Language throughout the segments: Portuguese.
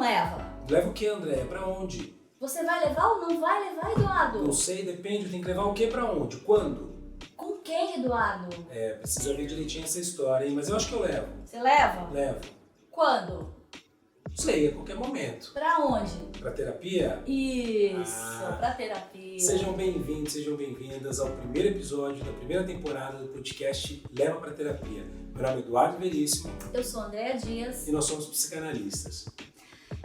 leva? Leva o que, André? Pra onde? Você vai levar ou não vai levar, Eduardo? Não sei, depende. Tem que levar o que pra onde? Quando? Com quem, Eduardo? Precisa ver direitinho essa história, hein? Mas eu acho que eu levo. Você leva? Levo. Quando? Não sei, a qualquer momento. Pra onde? Pra terapia? Isso, pra terapia. Sejam bem-vindos, sejam bem-vindas ao primeiro episódio da primeira temporada do podcast Leva pra Terapia. Meu nome é Eduardo Veríssimo. Eu sou Andréa Dias. E nós somos psicanalistas.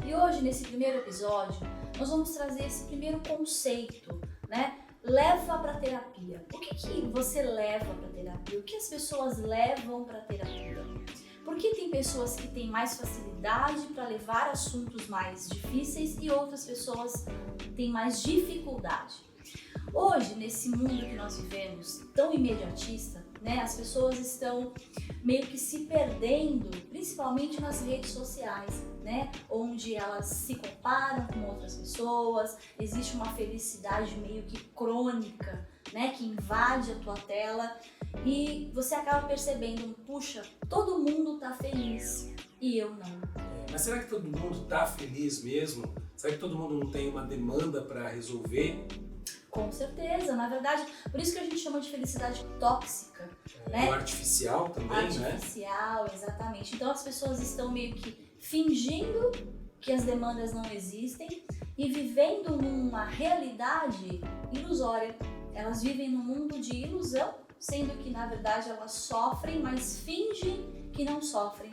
E hoje, nesse primeiro episódio, nós vamos trazer esse primeiro conceito, né? Leva pra terapia. O que você leva pra terapia? O que as pessoas levam pra terapia? Porque tem pessoas que têm mais facilidade para levar assuntos mais difíceis e outras pessoas têm mais dificuldade. Hoje, nesse mundo que nós vivemos tão imediatista, né, as pessoas estão meio que se perdendo, principalmente nas redes sociais, né, onde elas se comparam com outras pessoas, existe uma felicidade meio que crônica, né, que invade a tua tela e você acaba percebendo, puxa, todo mundo tá feliz e eu não. Mas será que todo mundo tá feliz mesmo? Será que todo mundo não tem uma demanda para resolver? Com certeza, na verdade, por isso que a gente chama de felicidade tóxica, né? Ou artificial também, né? Artificial, exatamente. Então as pessoas estão meio que fingindo que as demandas não existem e vivendo numa realidade ilusória. Elas vivem num mundo de ilusão, sendo que na verdade elas sofrem, mas fingem que não sofrem.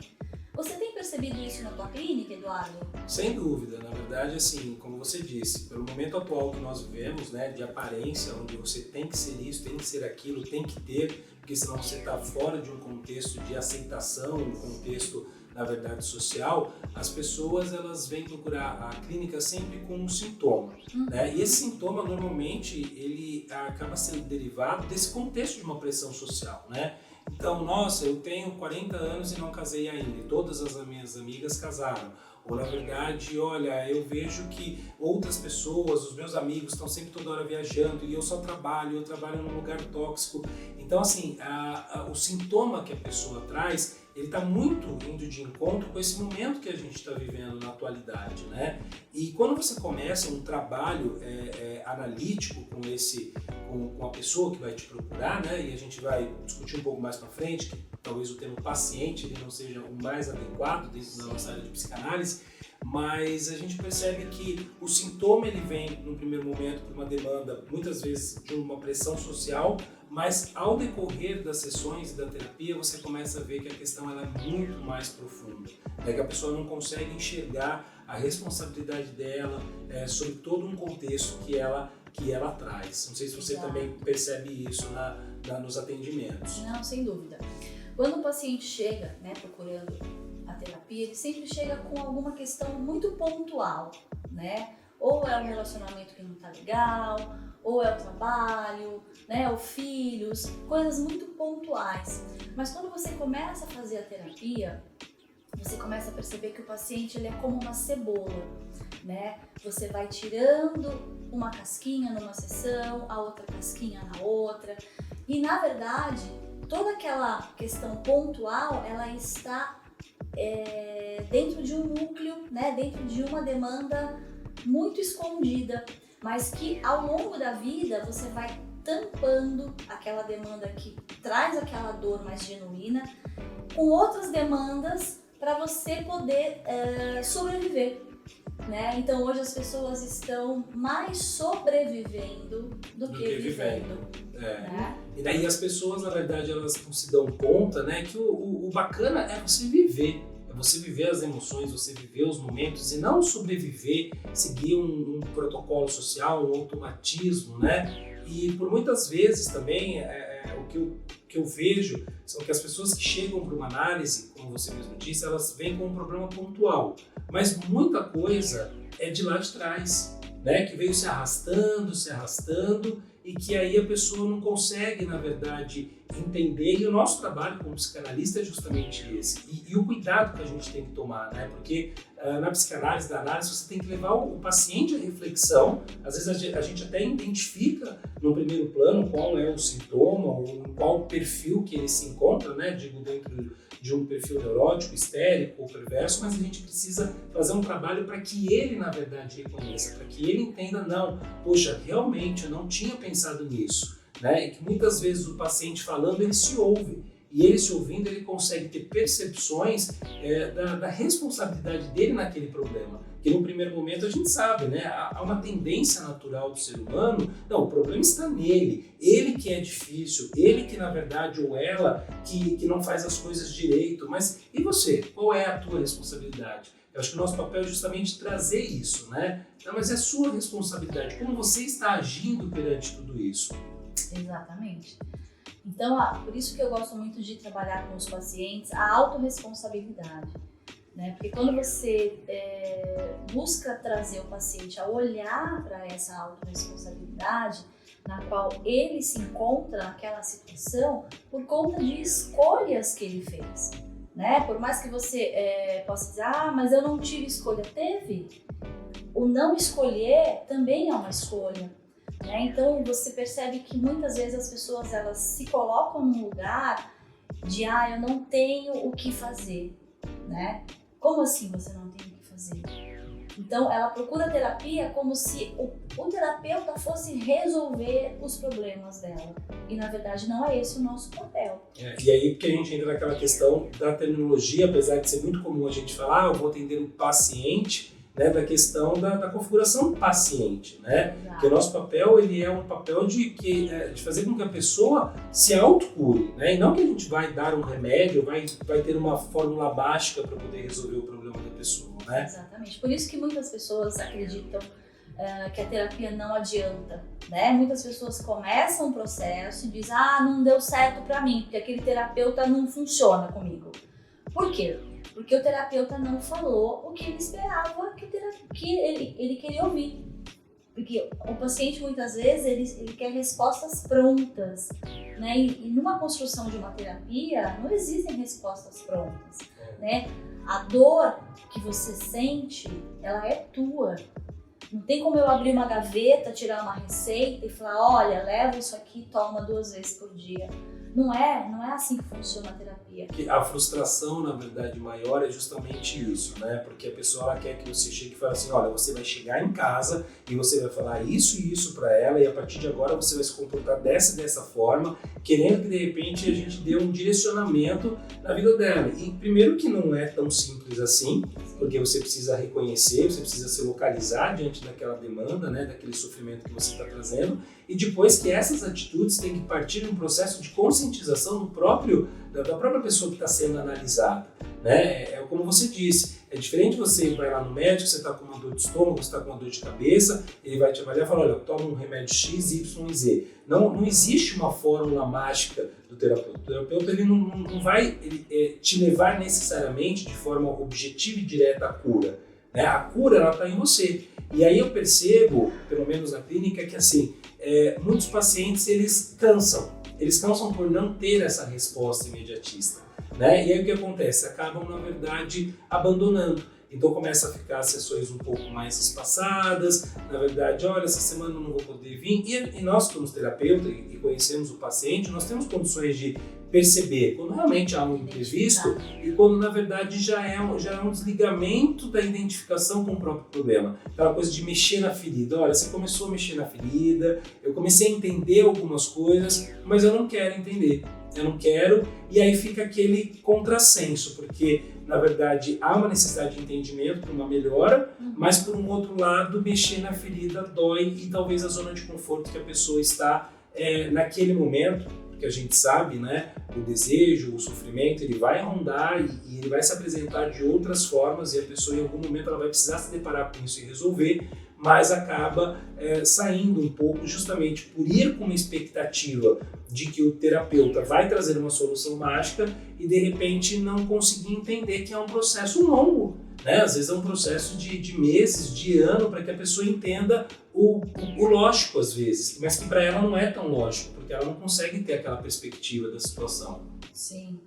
Você tem percebido isso na tua clínica, Eduardo? Sem dúvida, na verdade, assim, como você disse, pelo momento atual que nós vivemos, né, de aparência, onde você tem que ser isso, tem que ser aquilo, tem que ter, porque senão você está fora de um contexto de aceitação, um contexto, na verdade, social, as pessoas elas vêm procurar a clínica sempre com um sintoma, né? E esse sintoma, normalmente, ele acaba sendo derivado desse contexto de uma pressão social, né? Então, nossa, eu tenho 40 anos e não casei ainda, e todas as minhas amigas casaram. Ou, na verdade, olha, eu vejo que outras pessoas, os meus amigos estão sempre toda hora viajando e eu só trabalho, eu trabalho num lugar tóxico. Então, assim, o sintoma que a pessoa traz, ele está muito indo de encontro com esse momento que a gente está vivendo na atualidade, né? E quando você começa um trabalho analítico com a pessoa que vai te procurar, né? E a gente vai discutir um pouco mais para frente, que talvez o termo paciente ele não seja o mais adequado dentro da nossa área de psicanálise, mas a gente percebe que o sintoma ele vem no primeiro momento por uma demanda, muitas vezes de uma pressão social, mas ao decorrer das sessões da terapia você começa a ver que a questão ela é muito mais profunda, né? Que a pessoa não consegue enxergar a responsabilidade dela sobre todo um contexto que ela traz. Não sei se você também percebe isso nos atendimentos. Não, sem dúvida. Quando o paciente chega, né, procurando a terapia, ele sempre chega com alguma questão muito pontual, né? Ou é um relacionamento que não tá legal, ou é o trabalho, né, ou filhos, coisas muito pontuais. Mas quando você começa a fazer a terapia, você começa a perceber que o paciente ele é como uma cebola, né? Você vai tirando uma casquinha numa sessão, a outra casquinha na outra, e na verdade toda aquela questão pontual ela está dentro de um núcleo, né? Dentro de uma demanda muito escondida, mas que ao longo da vida você vai tampando aquela demanda que traz aquela dor mais genuína com outras demandas para você poder sobreviver, né? Então hoje as pessoas estão mais sobrevivendo do que vivendo. Né? E daí as pessoas, na verdade, elas não se dão conta, né, que o bacana é você viver. É você viver as emoções, você viver os momentos e não sobreviver, seguir um protocolo social, um automatismo, né? E por muitas vezes também o que eu vejo são que as pessoas que chegam para uma análise, como você mesmo disse, elas vêm com um problema pontual, mas muita coisa é de lá de trás, né? Que veio se arrastando e que aí a pessoa não consegue, na verdade, entender. E o nosso trabalho como psicanalista é justamente esse. E o cuidado que a gente tem que tomar, né? Porque na psicanálise, da análise, você tem que levar o paciente à reflexão. Às vezes a gente até identifica no primeiro plano qual é o sintoma ou em qual perfil que ele se encontra, né? Digo, dentro de um perfil neurótico, histérico ou perverso, mas a gente precisa fazer um trabalho para que ele, na verdade, reconheça, para que ele entenda, não, poxa, realmente eu não tinha pensado nisso, né? E que muitas vezes o paciente falando, ele se ouve. E ele se ouvindo, ele consegue ter percepções da responsabilidade dele naquele problema. Que no primeiro momento a gente sabe, né? Há uma tendência natural do ser humano, não, o problema está nele, ele que é difícil, ele que na verdade, ou ela, que não faz as coisas direito. Mas e você? Qual é a tua responsabilidade? Eu acho que o nosso papel é justamente trazer isso, né? Então, mas é sua responsabilidade, como você está agindo perante tudo isso. Exatamente. Então, por isso que eu gosto muito de trabalhar com os pacientes a autorresponsabilidade, né? Porque quando você busca trazer o paciente a olhar para essa autorresponsabilidade, na qual ele se encontra naquela situação por conta de escolhas que ele fez, né? Por mais que você possa dizer, mas eu não tive escolha, teve. O não escolher também é uma escolha. Né? Então você percebe que muitas vezes as pessoas elas se colocam num lugar de eu não tenho o que fazer, né? Como assim você não tem o que fazer? Então ela procura terapia como se o terapeuta fosse resolver os problemas dela e na verdade não é esse o nosso papel. E aí porque a gente entra naquela questão da terminologia, apesar de ser muito comum a gente falar, eu vou atender o paciente, né, da questão da configuração do paciente, né? Porque o nosso papel ele é um papel de fazer com que a pessoa se autocure, né? E não que a gente vai dar um remédio, vai ter uma fórmula mágica para poder resolver o problema da pessoa, né? Exatamente. Por isso que muitas pessoas acreditam que a terapia não adianta, né? Muitas pessoas começam um processo e dizem, não deu certo para mim, porque aquele terapeuta não funciona comigo. Por quê? Porque o terapeuta não falou o que ele esperava que ele queria ouvir. Porque o paciente, muitas vezes, ele quer respostas prontas, né? E numa construção de uma terapia, não existem respostas prontas, né? A dor que você sente, ela é tua. Não tem como eu abrir uma gaveta, tirar uma receita e falar, olha, leva isso aqui, toma 2 vezes por dia. Não é assim que funciona a terapia. A frustração, na verdade, maior é justamente isso, né? Porque a pessoa ela quer que você chegue e fale assim, olha, você vai chegar em casa e você vai falar isso e isso para ela e a partir de agora você vai se comportar dessa forma, querendo que de repente a gente dê um direcionamento na vida dela. E primeiro que não é tão simples assim, porque você precisa reconhecer, você precisa se localizar diante daquela demanda, né? Daquele sofrimento que você está trazendo. E depois que essas atitudes têm que partir de um processo de conscientização da própria pessoa que está sendo analisada, né? É como você disse, é diferente você vai lá no médico, você está com uma dor de estômago, você está com uma dor de cabeça, ele vai te avaliar e falar, olha, toma um remédio X, Y e Z. Não existe uma fórmula mágica do terapeuta. O terapeuta ele não vai te levar necessariamente de forma objetiva e direta à cura, né? A cura ela está em você. E aí eu percebo, pelo menos na clínica, que assim, muitos pacientes eles cansam por não ter essa resposta imediatista, né? E aí o que acontece? Acabam, na verdade, abandonando. Então começa a ficar as sessões um pouco mais espaçadas, na verdade, olha, essa semana eu não vou poder vir. E nós, como terapeuta e conhecemos o paciente, nós temos condições de perceber quando realmente há um imprevisto e quando na verdade já é um desligamento da identificação com o próprio problema. Aquela coisa de mexer na ferida. Olha, você começou a mexer na ferida, eu comecei a entender algumas coisas, mas eu não quero entender. Eu não quero, e aí fica aquele contrassenso, porque na verdade há uma necessidade de entendimento para uma melhora, mas por um outro lado mexer na ferida dói e talvez a zona de conforto que a pessoa está naquele momento, porque a gente sabe, né, o desejo, o sofrimento, ele vai rondar e ele vai se apresentar de outras formas e a pessoa em algum momento ela vai precisar se deparar com isso e resolver, mas acaba saindo um pouco justamente por ir com uma expectativa de que o terapeuta vai trazer uma solução mágica e de repente não conseguir entender que é um processo longo, né? Às vezes é um processo de meses, de ano, para que a pessoa entenda o lógico às vezes, mas que para ela não é tão lógico, porque ela não consegue ter aquela perspectiva da situação. Sim.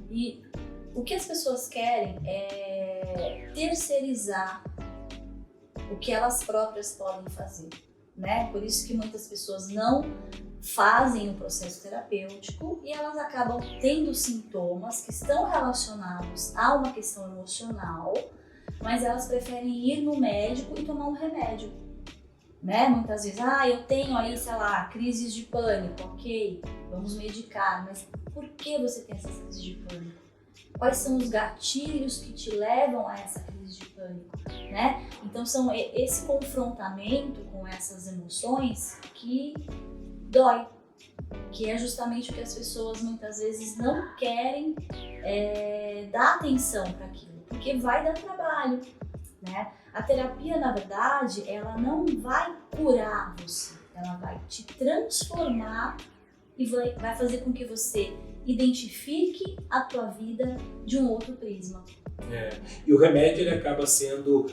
E o que as pessoas querem é ter terceirizar o que elas próprias podem fazer, né? Por isso que muitas pessoas não fazem o processo terapêutico e elas acabam tendo sintomas que estão relacionados a uma questão emocional, mas elas preferem ir no médico e tomar um remédio, né? Muitas vezes, eu tenho aí, sei lá, crises de pânico, ok, vamos medicar, mas por que você tem essas crises de pânico? Quais são os gatilhos que te levam a essa crise de pânico, né? Então são esse confrontamento com essas emoções que dói, que é justamente o que as pessoas muitas vezes não querem dar atenção para aquilo, porque vai dar trabalho, né? A terapia, na verdade, ela não vai curar você, ela vai te transformar e vai fazer com que você identifique a tua vida de um outro prisma. E o remédio ele acaba sendo,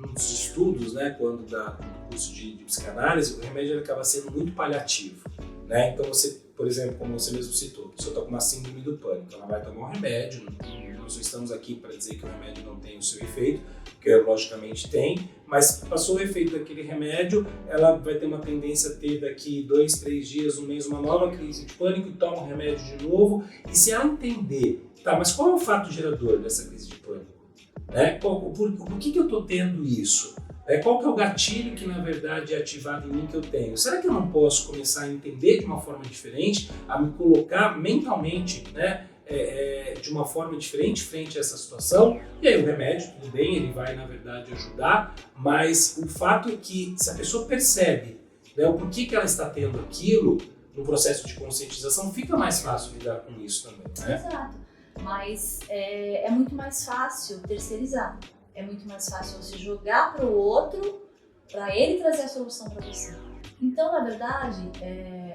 nos estudos, né, quando dá no curso de psicanálise, o remédio ele acaba sendo muito paliativo, né? Então você, por exemplo, como você mesmo citou, a pessoa está com uma síndrome do pânico, ela vai tomar um remédio, nós não estamos aqui para dizer que o remédio não tem o seu efeito, que logicamente tem, mas passou o efeito daquele remédio, ela vai ter uma tendência a ter daqui 2, 3 dias, um mês, uma nova crise de pânico, toma o remédio de novo, e se ela entender, tá, mas qual é o fato gerador dessa crise de pânico? Né? Por que eu estou tendo isso? Qual que é o gatilho que na verdade é ativado em mim que eu tenho? Será que eu não posso começar a entender de uma forma diferente, a me colocar mentalmente, né, de uma forma diferente frente a essa situação? E aí o remédio, tudo bem, ele vai na verdade ajudar, mas o fato é que se a pessoa percebe, né, o porquê que ela está tendo aquilo, no processo de conscientização, fica mais fácil lidar com isso também, né? Exato, mas é muito mais fácil terceirizar. É muito mais fácil você jogar para o outro, para ele trazer a solução para você. Então, na verdade,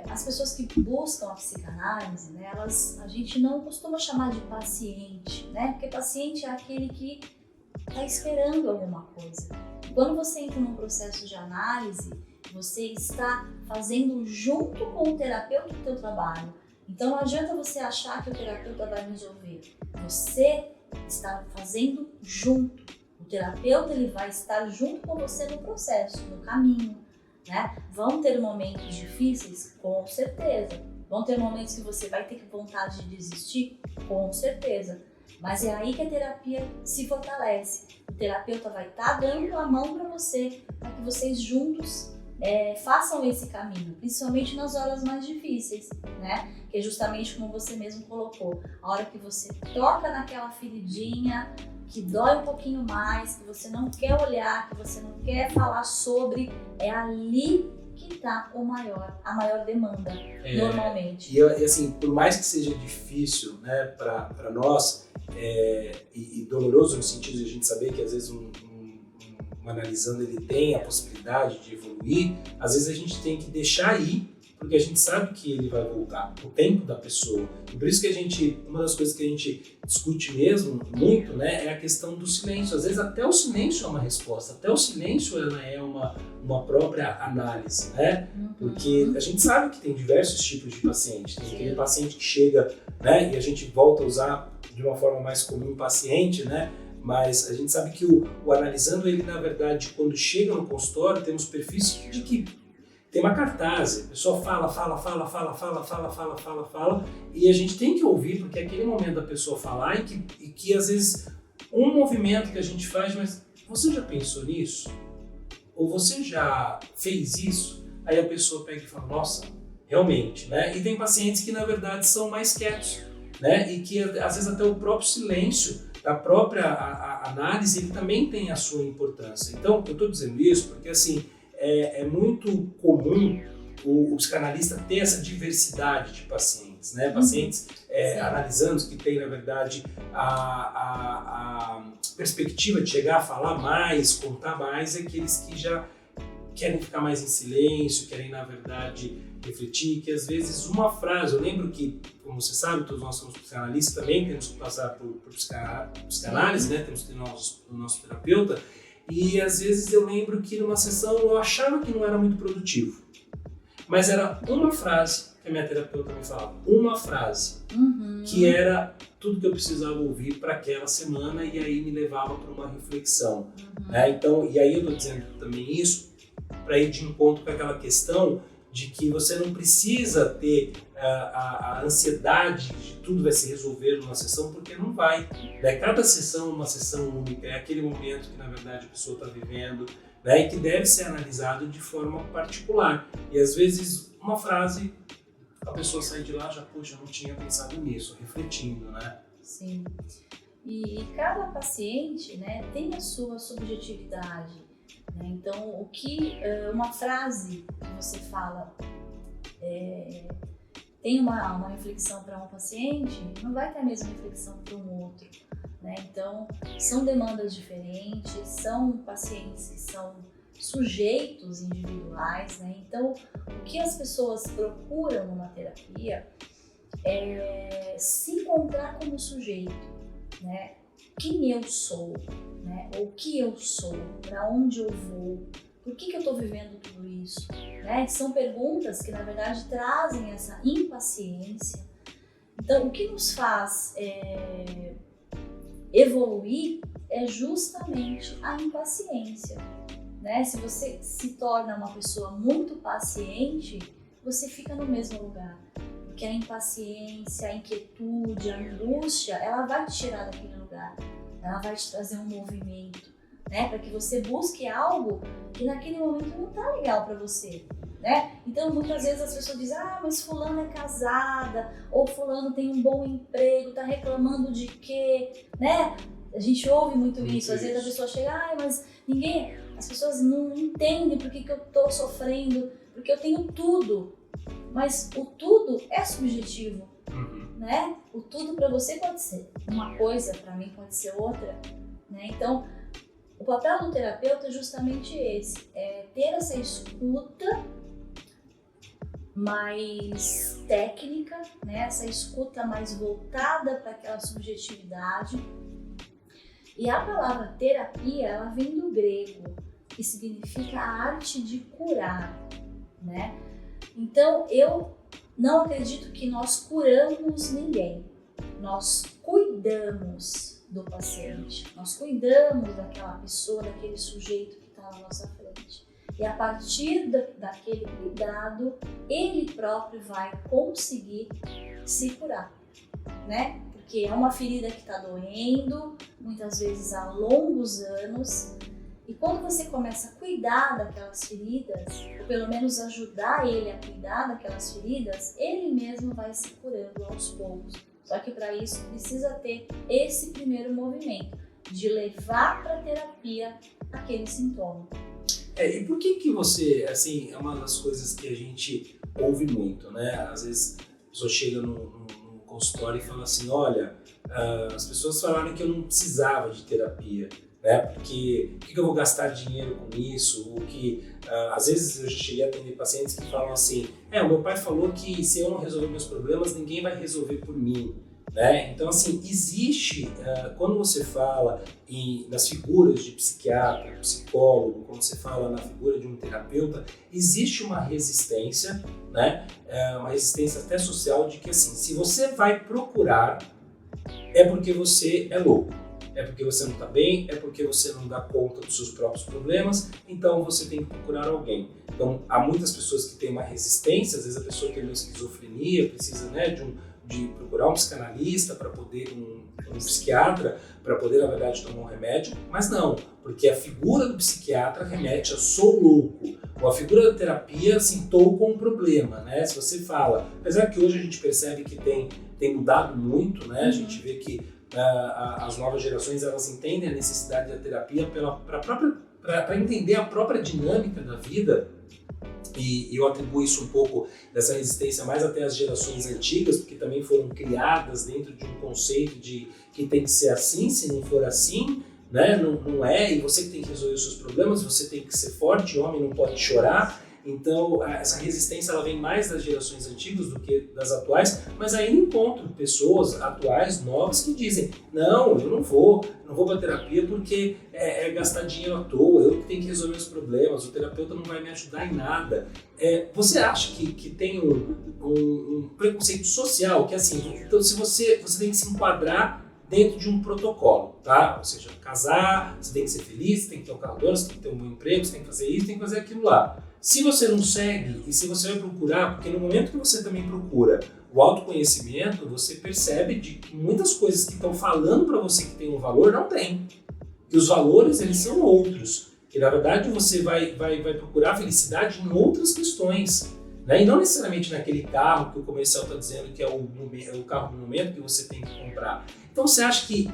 as pessoas que buscam a psicanálise, né, a gente não costuma chamar de paciente, né? Porque paciente é aquele que está esperando alguma coisa. Quando você entra num processo de análise, você está fazendo junto com o terapeuta o teu trabalho. Então, não adianta você achar que o terapeuta vai resolver. Você está fazendo junto. O terapeuta ele vai estar junto com você no processo, no caminho, né? Vão ter momentos difíceis? Com certeza. Vão ter momentos que você vai ter vontade de desistir? Com certeza. Mas é aí que a terapia se fortalece. O terapeuta vai estar dando a mão para você, para que vocês juntos façam esse caminho, principalmente nas horas mais difíceis, né? Que é justamente como você mesmo colocou, a hora que você toca naquela feridinha, que dói um pouquinho mais, que você não quer olhar, que você não quer falar sobre, é ali que está a maior demanda, normalmente. E assim, por mais que seja difícil, né, para nós, e doloroso no sentido de a gente saber que às vezes um analisando ele tem a possibilidade de evoluir, às vezes a gente tem que deixar ir, porque a gente sabe que ele vai voltar, o tempo da pessoa. E por isso que uma das coisas que a gente discute mesmo muito, né, é a questão do silêncio. Às vezes até o silêncio é uma resposta, até o silêncio ela é uma própria análise, né? Porque a gente sabe que tem diversos tipos de pacientes. Tem aquele paciente que chega, né, e a gente volta a usar de uma forma mais comum paciente, né? Mas a gente sabe que o analisando ele, na verdade, quando chega no consultório, temos perfis de que tem uma cartaz, a pessoa fala, e a gente tem que ouvir, porque é aquele momento da pessoa falar e que às vezes um movimento que a gente faz, mas você já pensou nisso? Ou você já fez isso? Aí a pessoa pega e fala, nossa, realmente, né? E tem pacientes que na verdade são mais quietos, né? E que às vezes até o próprio silêncio da própria análise, ele também tem a sua importância. Então, eu estou dizendo isso porque, assim, é muito comum o psicanalista ter essa diversidade de pacientes, né? Pacientes analisando que tem, na verdade, a perspectiva de chegar a falar mais, contar mais, é aqueles que já querem ficar mais em silêncio, querem, na verdade, refletir, que às vezes uma frase, eu lembro que, como você sabe, todos nós somos psicanalistas também, temos que passar por psicanálise, né? Temos que ter o nosso terapeuta, e às vezes eu lembro que numa sessão eu achava que não era muito produtivo, mas era uma frase que que a minha terapeuta me falava? Uma frase, que era tudo que eu precisava ouvir para aquela semana e aí me levava para uma reflexão. Né? Então, e aí eu estou dizendo também isso para ir de encontro com aquela questão de que você não precisa ter a ansiedade de tudo vai se resolver numa sessão, porque não vai. Né? Cada sessão é uma sessão única, é aquele momento que na verdade a pessoa está vivendo, né? E que deve ser analisado de forma particular. E às vezes uma frase, a pessoa sai de lá já, poxa, eu não tinha pensado nisso, refletindo, né? Sim. E cada paciente, né, tem a sua subjetividade. Né? Então, o que uma frase que você fala tem uma reflexão para um paciente, não vai ter a mesma reflexão para um outro. Né? Então, são demandas diferentes, são pacientes que são sujeitos individuais. Né? Então, o que as pessoas procuram numa terapia é se encontrar como sujeito, né? Quem eu sou, né? Ou o que eu sou, para onde eu vou, por que eu estou vivendo tudo isso, né? São perguntas que na verdade trazem essa impaciência. Então, o que nos faz evoluir é justamente a impaciência, né? Se você se torna uma pessoa muito paciente, você fica no mesmo lugar. Porque a impaciência, a inquietude, a angústia, ela vai te tirar daquele lugar. Ela vai te trazer um movimento, né? Para que você busque algo que naquele momento não tá legal para você, né? Então, muitas vezes as pessoas dizem, mas fulano é casada, ou fulano tem um bom emprego, tá reclamando de quê, né? A gente ouve muito isso. Às vezes a pessoa chega, mas as pessoas não entendem por que eu tô sofrendo, porque eu tenho tudo. Mas o tudo é subjetivo, né? O tudo para você pode ser uma coisa, para mim pode ser outra, né? Então, o papel do terapeuta é justamente esse, é ter essa escuta mais técnica, né? Essa escuta mais voltada para aquela subjetividade. E a palavra terapia, ela vem do grego, que significa a arte de curar, né? Então, eu não acredito que nós curamos ninguém, nós cuidamos do paciente, nós cuidamos daquela pessoa, daquele sujeito que está na nossa frente. E a partir daquele cuidado, ele próprio vai conseguir se curar, né? Porque é uma ferida que está doendo, muitas vezes há longos anos. E quando você começa a cuidar daquelas feridas, ou pelo menos ajudar ele a cuidar daquelas feridas, ele mesmo vai se curando aos poucos. Só que para isso precisa ter esse primeiro movimento, de levar para a terapia aquele sintoma. E por que você, assim, é uma das coisas que a gente ouve muito, né? Às vezes a pessoa chega no consultório e fala assim, olha, as pessoas falaram que eu não precisava de terapia. Né? Porque por que eu vou gastar dinheiro com isso? Ou que às vezes eu já cheguei a atender pacientes que falam assim, o meu pai falou que se eu não resolver meus problemas, ninguém vai resolver por mim. Né? Então, assim, existe, quando você fala nas figuras de psiquiatra, psicólogo, quando você fala na figura de um terapeuta, existe uma resistência, né? Uma resistência até social de que, assim, se você vai procurar, é porque você é louco. É porque você não está bem, é porque você não dá conta dos seus próprios problemas, então você tem que procurar alguém. Então, há muitas pessoas que têm uma resistência, às vezes a pessoa tem uma esquizofrenia, precisa, né, de procurar um psicanalista, para poder um psiquiatra, para poder, na verdade, tomar um remédio, mas não, porque a figura do psiquiatra remete a sou louco, ou a figura da terapia assim, estou com um problema, né? Se você fala, apesar que hoje a gente percebe que tem mudado muito, né? A gente vê que as novas gerações, elas entendem a necessidade da terapia para entender a própria dinâmica da vida, e eu atribuo isso um pouco dessa resistência mais até às gerações antigas, porque também foram criadas dentro de um conceito de que tem que ser assim, se não for assim, né? Não é, e você que tem que resolver os seus problemas, você tem que ser forte, homem não pode chorar. Então, essa resistência ela vem mais das gerações antigas do que das atuais, mas ainda encontro pessoas atuais, novas, que dizem: não, eu não vou para terapia porque é gastar dinheiro à toa, eu que tenho que resolver os problemas, o terapeuta não vai me ajudar em nada. Você acha que tem um preconceito social, que assim, então, se você tem que se enquadrar dentro de um protocolo, tá? Ou seja, casar, você tem que ser feliz, você tem que ter um carro dono, você tem que ter um bom emprego, você tem que fazer isso, tem que fazer aquilo lá. Se você não segue e se você vai procurar, porque no momento que você também procura o autoconhecimento, você percebe de que muitas coisas que estão falando para você que tem um valor, não tem. Que os valores, eles são outros. Que na verdade você vai procurar felicidade em outras questões. Né? E não necessariamente naquele carro que o comercial está dizendo que é o carro do momento que você tem que comprar. Então você acha que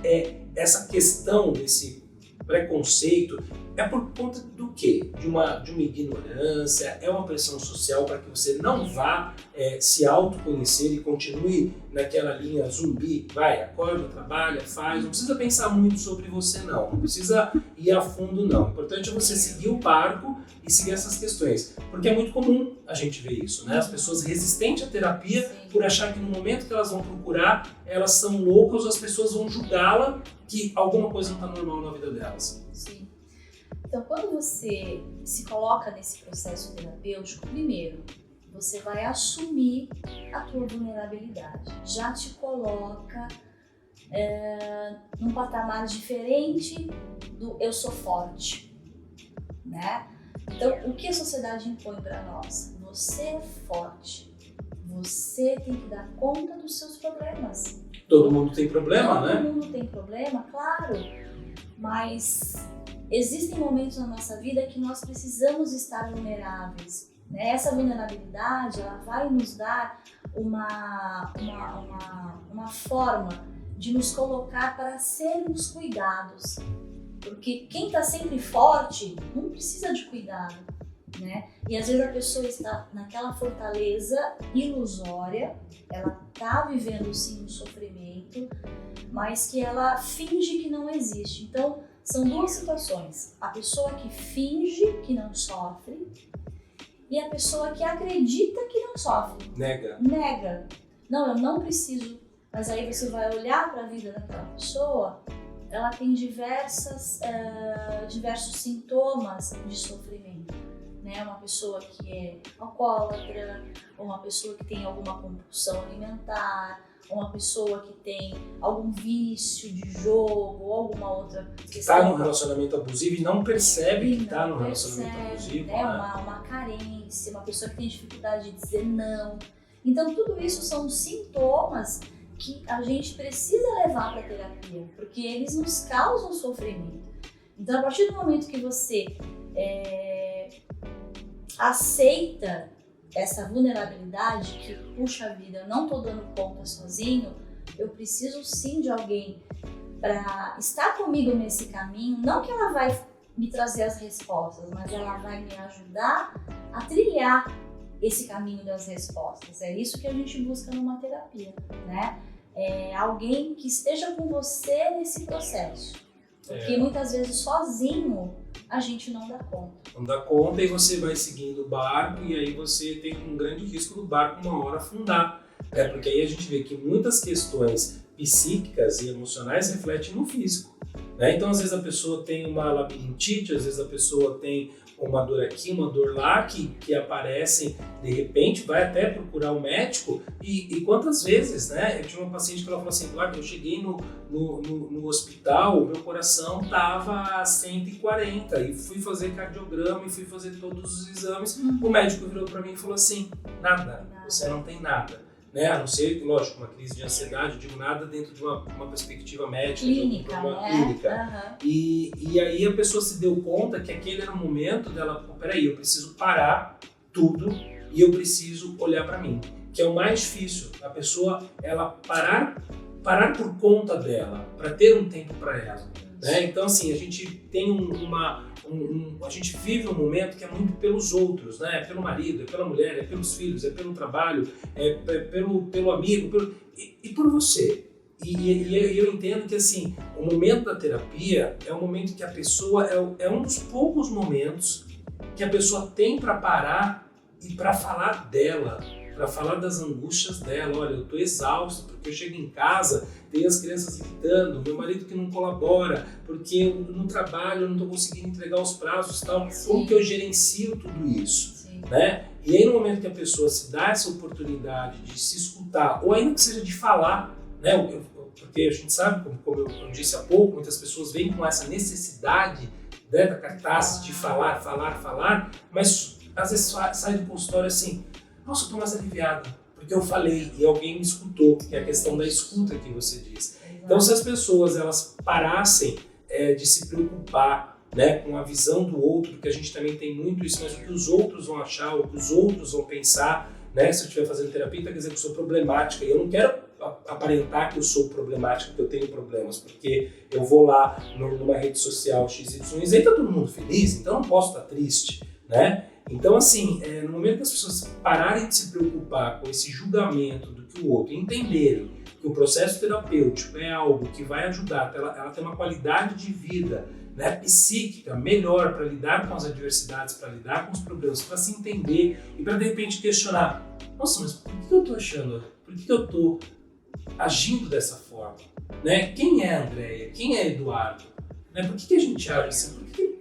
essa questão desse preconceito é por conta do quê? De uma ignorância? É uma pressão social para que você não vá se autoconhecer e continue naquela linha zumbi? Vai, acorda, trabalha, faz. Não precisa pensar muito sobre você, não. Não precisa ir a fundo, não. O importante é você seguir o barco e seguir essas questões. Porque é muito comum a gente ver isso, né? As pessoas resistentes à terapia, por achar que no momento que elas vão procurar, elas são loucas ou as pessoas vão julgá-la que alguma coisa não está normal na vida delas. Sim. Então, quando você se coloca nesse processo terapêutico, primeiro, você vai assumir a tua vulnerabilidade. Já te coloca num patamar diferente do eu sou forte, né? Então, o que a sociedade impõe para nós? Você é forte. Você tem que dar conta dos seus problemas. Todo mundo tem problema, né? Todo mundo tem problema, claro. Mas existem momentos na nossa vida que nós precisamos estar vulneráveis. Né? Essa vulnerabilidade, ela vai nos dar uma forma de nos colocar para sermos cuidados. Porque quem está sempre forte não precisa de cuidado, né? E às vezes a pessoa está naquela fortaleza ilusória, ela está vivendo sim um sofrimento, mas que ela finge que não existe. Então, são duas situações: a pessoa que finge que não sofre e a pessoa que acredita que não sofre. Nega. Não, eu não preciso. Mas aí você vai olhar para a vida daquela pessoa, ela tem diversos sintomas de sofrimento. Né? Uma pessoa que é alcoólatra, ou uma pessoa que tem alguma compulsão alimentar, ou uma pessoa que tem algum vício de jogo, ou alguma outra questão. Está num relacionamento abusivo e não percebe que está num relacionamento abusivo. Né? Uma carência, uma pessoa que tem dificuldade de dizer não. Então, tudo isso são sintomas que a gente precisa levar para a terapia, porque eles nos causam sofrimento. Então, a partir do momento que você aceita essa vulnerabilidade, que puxa a vida, eu não estou dando conta sozinho, eu preciso sim de alguém para estar comigo nesse caminho, não que ela vai me trazer as respostas, mas ela vai me ajudar a trilhar esse caminho das respostas. É isso que a gente busca numa terapia, né? Alguém que esteja com você nesse processo. Porque muitas vezes sozinho a gente não dá conta. Não dá conta e você vai seguindo o barco e aí você tem um grande risco do barco uma hora afundar. Porque aí a gente vê que muitas questões psíquicas e emocionais refletem no físico. Né? Então às vezes a pessoa tem uma labirintite, às vezes a pessoa tem uma dor aqui, uma dor lá, que aparecem de repente, vai até procurar um médico e quantas vezes, né? Eu tinha uma paciente que ela falou assim: claro, eu cheguei no hospital, o meu coração estava a 140 e fui fazer cardiograma e fui fazer todos os exames. O médico virou para mim e falou assim: nada, você não tem nada. Né? A não ser, lógico, uma crise de ansiedade, digo nada dentro de uma perspectiva médica, clínica, clínica. Uhum. E aí a pessoa se deu conta que aquele era o momento dela: peraí, eu preciso parar tudo e eu preciso olhar para mim, que é o mais difícil, a pessoa ela parar por conta dela, para ter um tempo para ela. Né? Então assim, a gente tem a gente vive um momento que é muito pelos outros, né? É pelo marido, é pela mulher, é pelos filhos, é pelo trabalho, é pelo amigo, e por você. E eu entendo que assim, o momento da terapia é um momento que a pessoa é um dos poucos momentos que a pessoa tem para parar e para falar dela, para falar das angústias dela. Olha, eu estou exausto porque eu chego em casa, tem as crianças gritando, meu marido que não colabora, porque no trabalho eu não estou conseguindo entregar os prazos e tal. Sim. Como que eu gerencio tudo isso? Sim. Né? E aí no momento que a pessoa se dá essa oportunidade de se escutar, ou ainda que seja de falar, né? Porque a gente sabe, como eu disse há pouco, muitas pessoas vêm com essa necessidade, né, da cartaz de falar, mas às vezes sai do consultório assim, nossa, eu estou mais aliviado, porque eu falei e alguém me escutou, que é a questão da escuta que você disse. Então, se as pessoas elas parassem de se preocupar, né, com a visão do outro, porque a gente também tem muito isso, mas o que os outros vão achar, o que os outros vão pensar, né, se eu estiver fazendo terapia, então quer dizer que eu sou problemática, e eu não quero aparentar que eu sou problemática, que eu tenho problemas, porque eu vou lá numa rede social XYZ e tá todo mundo feliz, então eu não posso estar triste, né? Então, assim, no momento que as pessoas pararem de se preocupar com esse julgamento do que o outro, entenderem que o processo terapêutico é algo que vai ajudar ela ter uma qualidade de vida, né, psíquica melhor para lidar com as adversidades, para lidar com os problemas, para se entender e para de repente questionar, nossa, mas por que eu estou achando, por que eu estou agindo dessa forma? Né? Quem é a Andréia? Quem é Eduardo? Né? Por que a gente age assim? Por que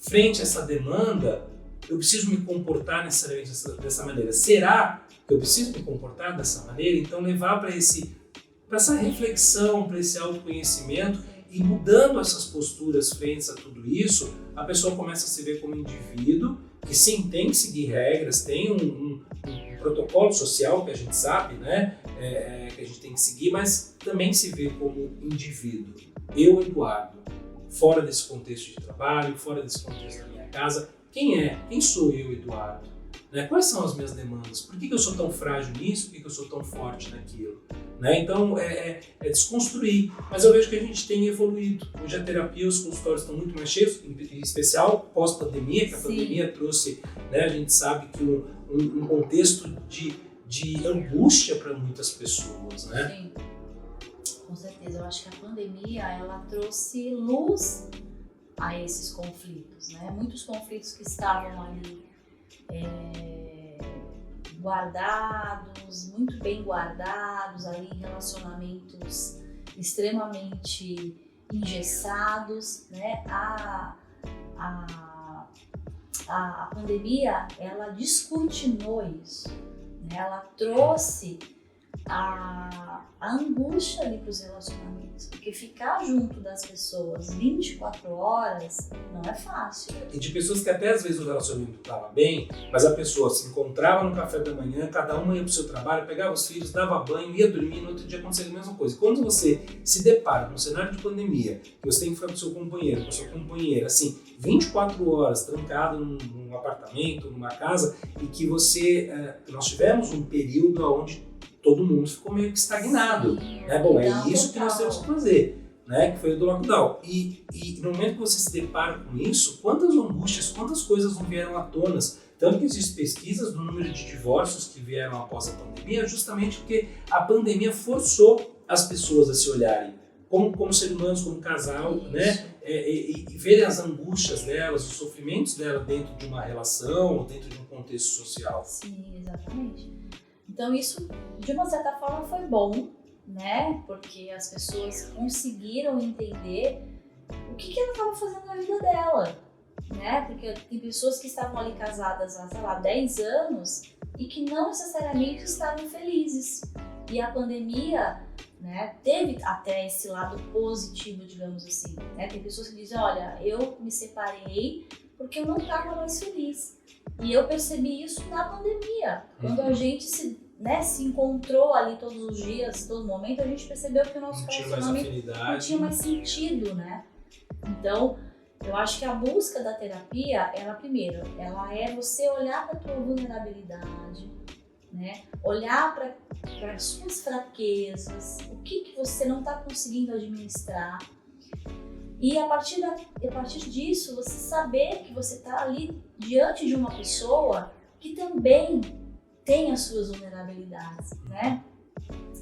frente a essa demanda eu preciso me comportar necessariamente dessa maneira? Será que eu preciso me comportar dessa maneira? Então levar para essa reflexão, para esse autoconhecimento e mudando essas posturas frente a tudo isso, a pessoa começa a se ver como indivíduo, que sim, tem que seguir regras, tem um protocolo social que a gente sabe, né, que a gente tem que seguir, mas também se vê como indivíduo. Eu, Eduardo, fora desse contexto de trabalho, fora desse contexto da minha casa, quem sou eu, Eduardo? Né? Quais são as minhas demandas? Por que eu sou tão frágil nisso? Por que eu sou tão forte naquilo? Né? Então, é desconstruir. Mas eu vejo que a gente tem evoluído. Hoje a terapia, os consultórios estão muito mais cheios, em especial pós-pandemia, que a pandemia trouxe, né, a gente sabe que um contexto de angústia para muitas pessoas. Né? Sim, com certeza. Eu acho que a pandemia ela trouxe luz a esses conflitos, né? Muitos conflitos que estavam ali guardados, muito bem guardados, ali em relacionamentos extremamente engessados, né? A pandemia, ela descortinou isso, né? Ela trouxe a angústia ali para os relacionamentos, porque ficar junto das pessoas 24 horas não é fácil. E de pessoas que até às vezes o relacionamento estava bem, mas a pessoa se encontrava no café da manhã, cada uma ia para o seu trabalho, pegava os filhos, dava banho, ia dormir, e no outro dia acontecia a mesma coisa. E quando você se depara com um cenário de pandemia, que você tem que ficar com o seu companheiro, com a sua companheira, assim, 24 horas trancado num apartamento, numa casa, e que nós tivemos um período onde todo mundo ficou meio que estagnado. Sim, né? Bom, é isso que nós temos que fazer, né? Que foi o do lockdown. E no momento que você se depara com isso, quantas angústias, quantas coisas não vieram à tona? Tanto que existem pesquisas do número de divórcios que vieram após a pandemia, justamente porque a pandemia forçou as pessoas a se olharem como seres humanos, como casal, né? E verem as angústias delas, os sofrimentos delas dentro de uma relação, ou dentro de um contexto social. Sim, exatamente. Então isso, de uma certa forma, foi bom, né? Porque as pessoas conseguiram entender o que ela estava fazendo na vida dela, né? Porque tem pessoas que estavam ali casadas há, sei lá, 10 anos e que não necessariamente estavam felizes. E a pandemia, né, teve até esse lado positivo, digamos assim, né? Tem pessoas que dizem, olha, eu me separei porque eu não estava mais feliz. E eu percebi isso na pandemia, quando a gente se encontrou ali todos os dias, todo momento, a gente percebeu que o nosso relacionamento não tinha mais sentido, né? Então, eu acho que a busca da terapia, primeiro, ela é você olhar para a tua vulnerabilidade, né? Olhar para as suas fraquezas, o que você não está conseguindo administrar. E a partir disso, você saber que você está ali diante de uma pessoa que também tem as suas vulnerabilidades, né?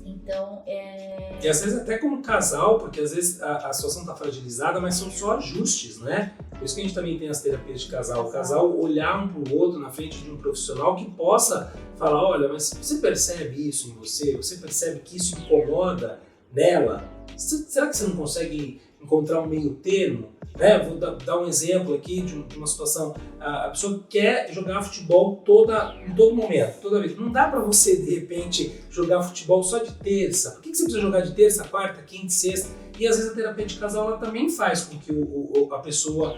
Então, E às vezes até como casal, porque às vezes a situação está fragilizada, mas são só ajustes, né? Por isso que a gente também tem as terapias de casal. O casal olhar um pro outro na frente de um profissional que possa falar, olha, mas você percebe isso em você? Você percebe que isso incomoda nela? Será que você não consegue encontrar um meio termo? Né? Vou dar um exemplo aqui de uma situação. A pessoa quer jogar futebol em todo momento, toda vez. Não dá para você, de repente, jogar futebol só de terça. Por que você precisa jogar de terça, quarta, quinta e sexta? E às vezes a terapia de casal ela também faz com que a pessoa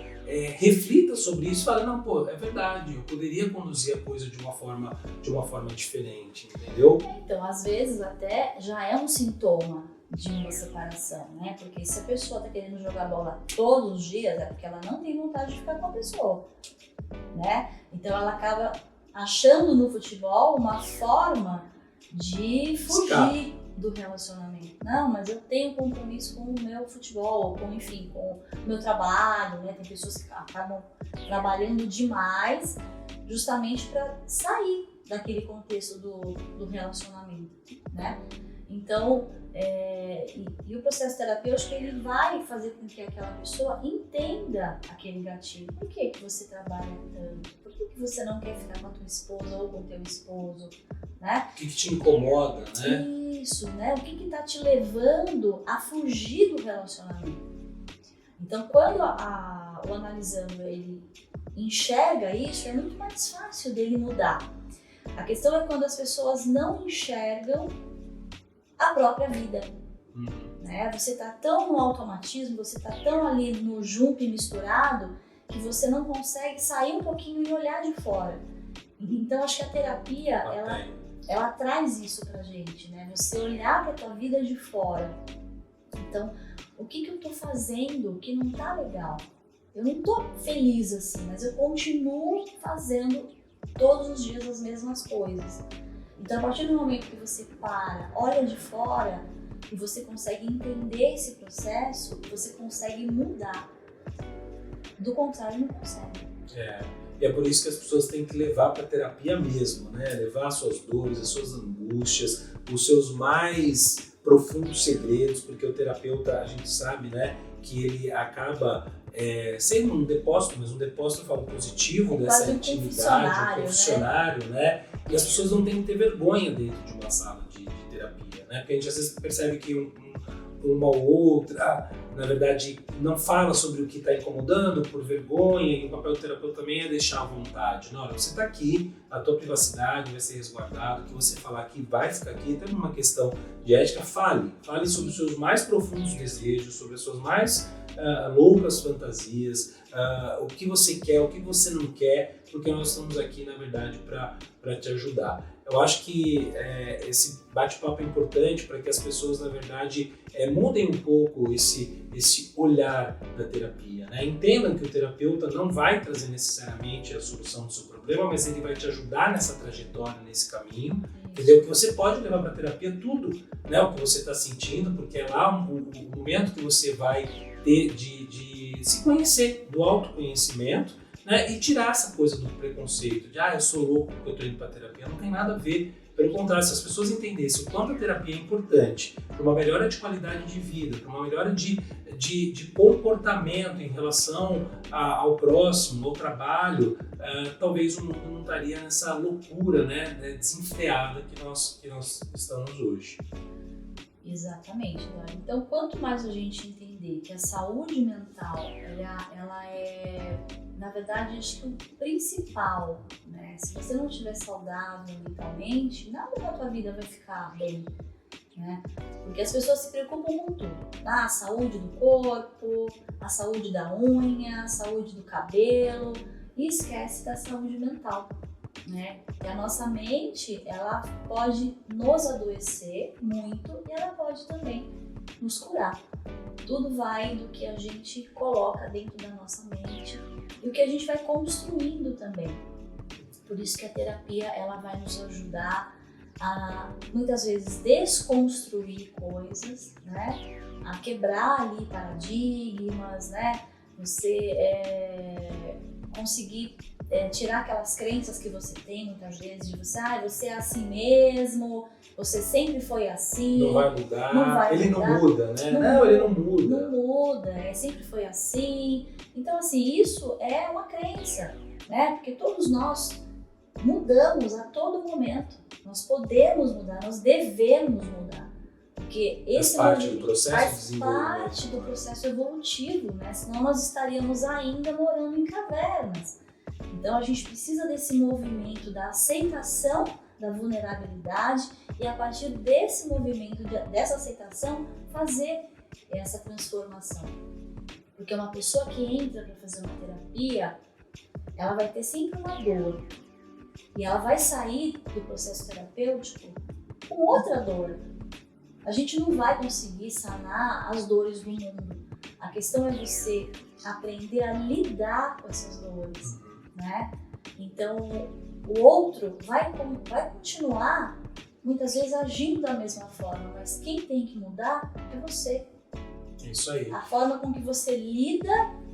reflita sobre isso e fale, não, pô, é verdade, eu poderia conduzir a coisa de uma forma diferente, entendeu? Então, às vezes até já é um sintoma de uma separação, né? Porque se a pessoa tá querendo jogar bola todos os dias, é porque ela não tem vontade de ficar com a pessoa, né? Então ela acaba achando no futebol uma forma de fugir do relacionamento. Não, mas eu tenho compromisso com o meu futebol, com o meu trabalho, né? Tem pessoas que acabam trabalhando demais justamente para sair daquele contexto do relacionamento, né? Então, e o processo terapêutico ele vai fazer com que aquela pessoa entenda aquele gatilho. Por que você trabalha tanto? Por que você não quer ficar com a tua esposa ou com o teu esposo? Né? O que te incomoda, né? Isso, né? O que está te levando a fugir do relacionamento? Então, quando o analisando ele enxerga isso, é muito mais fácil dele mudar. A questão é quando as pessoas não enxergam a própria vida. Né? Você está tão no automatismo, você está tão ali no junto e misturado, que você não consegue sair um pouquinho e olhar de fora. Então, acho que a terapia, ela traz isso pra gente, né? Você olhar pra tua vida de fora. Então, o que eu tô fazendo que não tá legal? Eu não tô feliz assim, mas eu continuo fazendo todos os dias as mesmas coisas. Então, a partir do momento que você olha de fora e você consegue entender esse processo, você consegue mudar. Do contrário, não consegue. E é por isso que as pessoas têm que levar para a terapia mesmo, né? Levar as suas dores, as suas angústias, os seus mais profundos segredos, porque o terapeuta, a gente sabe, né, que ele acaba sendo um depósito, mas um depósito, eu falo, positivo dessa intimidade, um confessionário, né? E as pessoas não têm que ter vergonha dentro de uma sala de terapia, né? Porque a gente às vezes percebe que uma ou outra, na verdade, não fala sobre o que está incomodando por vergonha, e o papel do terapeuta também é deixar à vontade. Não, olha, você está aqui, a tua privacidade vai ser resguardada, o que você falar aqui vai ficar aqui, tem uma questão de ética, fale sobre os seus mais profundos desejos, sobre as suas mais loucas fantasias, o que você quer, o que você não quer, porque nós estamos aqui, na verdade, para te ajudar. Eu acho que esse bate-papo é importante para que as pessoas, na verdade, mudem um pouco esse olhar da terapia, né? Entendam que o terapeuta não vai trazer necessariamente a solução do seu problema, mas ele vai te ajudar nessa trajetória, nesse caminho, entendeu? Que você pode levar para a terapia tudo, né? O que você está sentindo, porque é lá o momento que você vai ter de se conhecer, do autoconhecimento, né? E tirar essa coisa do preconceito, de eu sou louco porque eu estou indo para a terapia, não tem nada a ver. Pelo contrário, se as pessoas entendessem o quanto a terapia é importante para uma melhora de qualidade de vida, para uma melhora de comportamento em relação ao próximo, ao trabalho, talvez o mundo não estaria nessa loucura, né, desenfreada que nós estamos hoje. Exatamente, Dora. Então, quanto mais a gente entender que a saúde mental, ela é, na verdade, acho que o principal, né? Se você não estiver saudável mentalmente, nada da tua vida vai ficar bem, né? Porque as pessoas se preocupam com tudo, tá? A saúde do corpo, a saúde da unha, a saúde do cabelo, e esquece da saúde mental, né? E a nossa mente, ela pode nos adoecer muito e ela pode também nos curar. Tudo vai do que a gente coloca dentro da nossa mente e o que a gente vai construindo também. Por isso que a terapia, ela vai nos ajudar a, muitas vezes, desconstruir coisas, né? A quebrar ali paradigmas, né? Você conseguir tirar aquelas crenças que você tem muitas vezes de você é assim mesmo, você sempre foi assim. Não vai mudar. Não vai ele mudar. não muda, né? Não, ele não muda. Não muda, sempre foi assim. Então, assim, isso é uma crença, né? Porque todos nós mudamos a todo momento. Nós podemos mudar, nós devemos mudar. Porque esse faz parte do processo de faz desenvolvimento. parte do processo evolutivo, né? Senão nós estaríamos ainda morando em cavernas. Então a gente precisa desse movimento da aceitação da vulnerabilidade e a partir desse movimento, dessa aceitação, fazer essa transformação. Porque uma pessoa que entra para fazer uma terapia, ela vai ter sempre uma dor. E ela vai sair do processo terapêutico com outra dor. A gente não vai conseguir sanar as dores do mundo. A questão é você aprender a lidar com essas dores, né? Então, o outro vai continuar, muitas vezes, agindo da mesma forma, mas quem tem que mudar é você. Isso aí. A forma com que você lida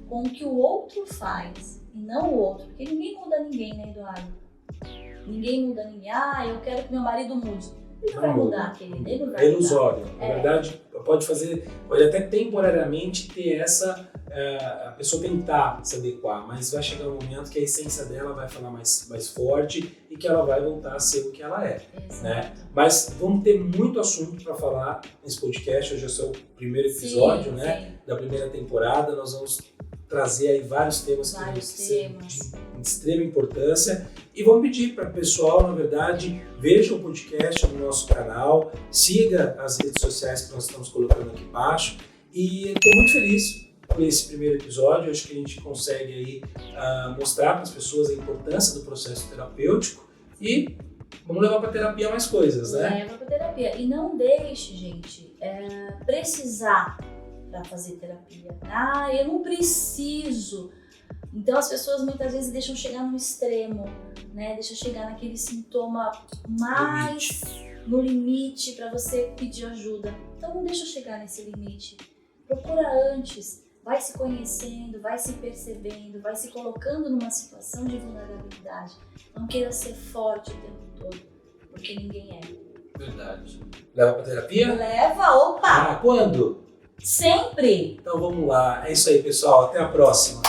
com o que o outro faz, e não o outro. Porque ninguém muda ninguém, né, Eduardo? Ninguém muda ninguém. Eu quero que meu marido mude. Ele não vai mudar, querido. Ele não vai É ilusório. mudar. Na verdade, pode até temporariamente ter a pessoa tentar se adequar, mas vai chegar um momento que a essência dela vai falar mais forte e que ela vai voltar a ser o que ela é. Né? Mas vamos ter muito assunto para falar nesse podcast. Hoje é o seu primeiro episódio, né? Da primeira temporada. Nós vamos trazer aí vários temas que são de extrema importância. E vamos pedir para o pessoal, na verdade, veja o podcast no nosso canal, siga as redes sociais que nós estamos colocando aqui embaixo. E estou muito feliz por esse primeiro episódio. Acho que a gente consegue aí mostrar para as pessoas a importância do processo terapêutico e vamos levar para a terapia mais coisas, né? Leva para terapia. E não deixe, gente, precisar para fazer terapia. Eu não preciso. Então as pessoas muitas vezes deixam chegar no extremo, né? Deixam chegar naquele sintoma mais no limite para você pedir ajuda. Então não deixa chegar nesse limite. Procura antes, vai se conhecendo, vai se percebendo, vai se colocando numa situação de vulnerabilidade. Não queira ser forte o tempo todo, porque ninguém é. Verdade. Leva para terapia? Leva, opa! Quando? Sempre! Então vamos lá. É isso aí, pessoal. Até a próxima.